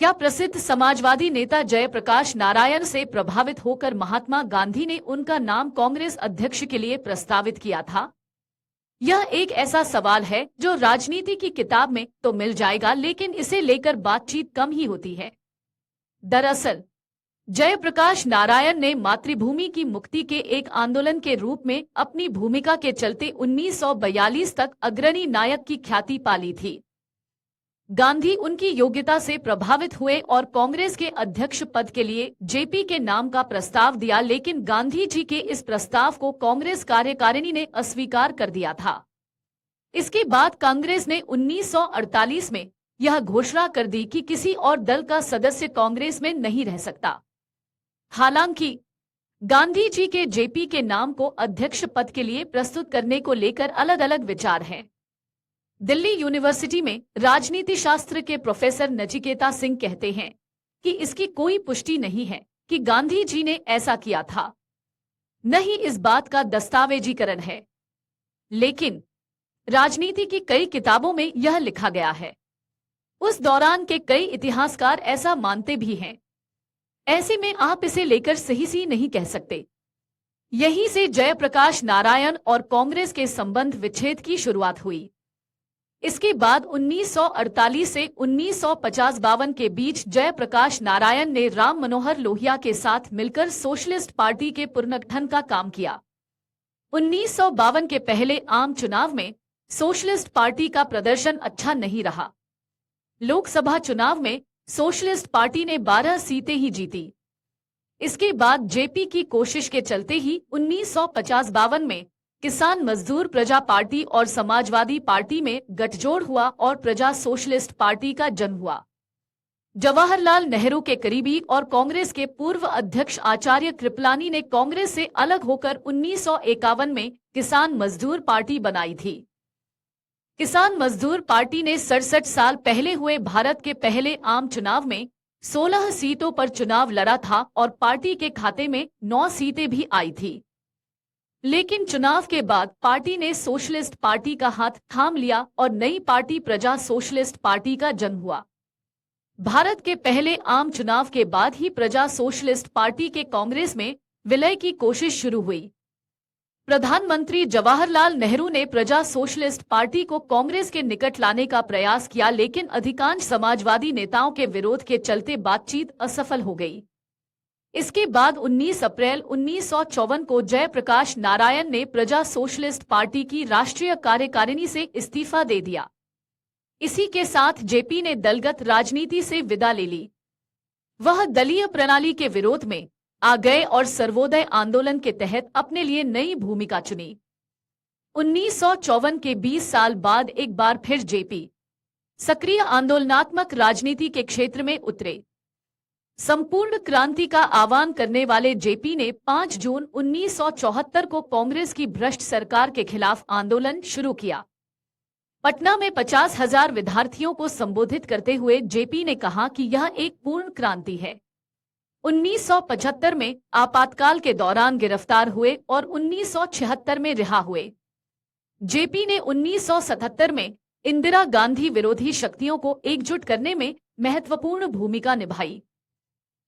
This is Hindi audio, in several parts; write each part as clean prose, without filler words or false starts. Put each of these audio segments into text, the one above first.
क्या प्रसिद्ध समाजवादी नेता जयप्रकाश नारायण से प्रभावित होकर महात्मा गांधी ने उनका नाम कांग्रेस अध्यक्ष के लिए प्रस्तावित किया था? यह एक ऐसा सवाल है जो राजनीति की किताब में तो मिल जाएगा, लेकिन इसे लेकर बातचीत कम ही होती है। दरअसल जयप्रकाश नारायण ने मातृभूमि की मुक्ति के एक आंदोलन के रूप में अपनी भूमिका के चलते 1942 तक अग्रणी नायक की ख्याति पाली थी। गांधी उनकी योग्यता से प्रभावित हुए और कांग्रेस के अध्यक्ष पद के लिए जेपी के नाम का प्रस्ताव दिया, लेकिन गांधी जी के इस प्रस्ताव को कांग्रेस कार्यकारिणी ने अस्वीकार कर दिया था। इसके बाद कांग्रेस ने 1948 में यह घोषणा कर दी कि किसी और दल का सदस्य कांग्रेस में नहीं रह सकता। हालांकि गांधी जी के जेपी के नाम को अध्यक्ष पद के लिए प्रस्तुत करने को लेकर अलग अलग विचार हैं। दिल्ली यूनिवर्सिटी में राजनीति शास्त्र के प्रोफेसर नचिकेता सिंह कहते हैं कि इसकी कोई पुष्टि नहीं है कि गांधी जी ने ऐसा किया था, न ही इस बात का दस्तावेजीकरण है, लेकिन राजनीति की कई किताबों में यह लिखा गया है। उस दौरान के कई इतिहासकार ऐसा मानते भी हैं। ऐसे में आप इसे लेकर सही नहीं कह सकते। यहीं से जयप्रकाश नारायण और कांग्रेस के संबंध विच्छेद की शुरुआत हुई। इसके बाद 1948 से 1950-52 के बीच जयप्रकाश नारायण ने राम मनोहर लोहिया के साथ मिलकर सोशलिस्ट पार्टी के पुनर्गठन का काम किया। 1952 के पहले आम चुनाव में सोशलिस्ट पार्टी का प्रदर्शन अच्छा नहीं रहा। लोकसभा चुनाव में सोशलिस्ट पार्टी ने 12 सीटें ही जीती। इसके बाद जेपी की कोशिश के चलते ही 1950-52 में किसान मजदूर प्रजा पार्टी और समाजवादी पार्टी में गठजोड़ हुआ और प्रजा सोशलिस्ट पार्टी का जन्म हुआ। जवाहरलाल नेहरू के करीबी और कांग्रेस के पूर्व अध्यक्ष आचार्य कृपलानी ने कांग्रेस से अलग होकर 1951 में किसान मजदूर पार्टी बनाई थी। किसान मजदूर पार्टी ने 67 साल पहले हुए भारत के पहले आम चुनाव में 16 सीटों पर चुनाव लड़ा था और पार्टी के खाते में 9 सीटें भी आई थी। लेकिन चुनाव के बाद पार्टी ने सोशलिस्ट पार्टी का हाथ थाम लिया और नई पार्टी प्रजा सोशलिस्ट पार्टी का जन्म हुआ। भारत के पहले आम चुनाव के बाद ही प्रजा सोशलिस्ट पार्टी के कांग्रेस में विलय की कोशिश शुरू हुई। प्रधानमंत्री जवाहरलाल नेहरू ने प्रजा सोशलिस्ट पार्टी को कांग्रेस के निकट लाने का प्रयास किया, लेकिन अधिकांश समाजवादी नेताओं के विरोध के चलते बातचीत असफल हो गई। इसके बाद 19 अप्रैल 1954 को जयप्रकाश नारायण ने प्रजा सोशलिस्ट पार्टी की राष्ट्रीय कार्यकारिणी से इस्तीफा दे दिया। इसी के साथ जेपी ने दलगत राजनीति से विदा ले ली। वह दलीय प्रणाली के विरोध में आ गए और सर्वोदय आंदोलन के तहत अपने लिए नई भूमिका चुनी। 1954 के 20 साल बाद एक बार फिर जेपी सक्रिय आंदोलनात्मक राजनीति के क्षेत्र में उतरे। संपूर्ण क्रांति का आह्वान करने वाले जेपी ने 5 जून 1974 को कांग्रेस की भ्रष्ट सरकार के खिलाफ आंदोलन शुरू किया। पटना में 50,000 विद्यार्थियों को संबोधित करते हुए जेपी ने कहा कि यह एक पूर्ण क्रांति है। 1975 में आपातकाल के दौरान गिरफ्तार हुए और 1976 में रिहा हुए। जेपी ने 1977 में इंदिरा गांधी विरोधी शक्तियों को एकजुट करने में महत्वपूर्ण भूमिका निभाई।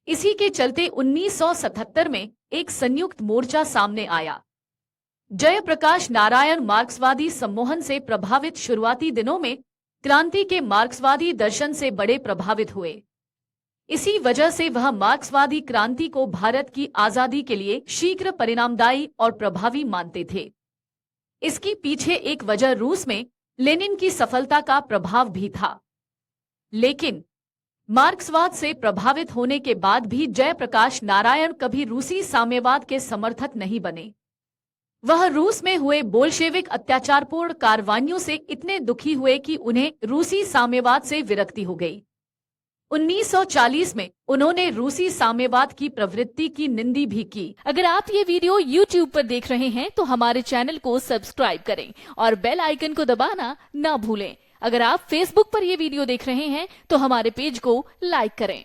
इसी के चलते 1977 में एक संयुक्त मोर्चा सामने आया। जयप्रकाश नारायण मार्क्सवादी सम्मोहन से प्रभावित शुरुआती दिनों में क्रांति के मार्क्सवादी दर्शन से बड़े प्रभावित हुए। इसी वजह से वह मार्क्सवादी क्रांति को भारत की आजादी के लिए शीघ्र परिणामदायी और प्रभावी मानते थे। इसके पीछे एक वजह रूस में लेनिन की सफलता का प्रभाव भी था। लेकिन मार्क्सवाद से प्रभावित होने के बाद भी जयप्रकाश नारायण कभी रूसी साम्यवाद के समर्थक नहीं बने। वह रूस में हुए बोल्शेविक अत्याचारपूर्ण कार्रवाइयों से इतने दुखी हुए कि उन्हें रूसी साम्यवाद से विरक्ति हो गई। 1940 में उन्होंने रूसी साम्यवाद की प्रवृत्ति की निंदा भी की। अगर आप ये वीडियो YouTube पर देख रहे हैं तो हमारे चैनल को सब्सक्राइब करें और बेल आइकन को दबाना ना भूलें। अगर आप Facebook पर ये वीडियो देख रहे हैं तो हमारे पेज को लाइक करें।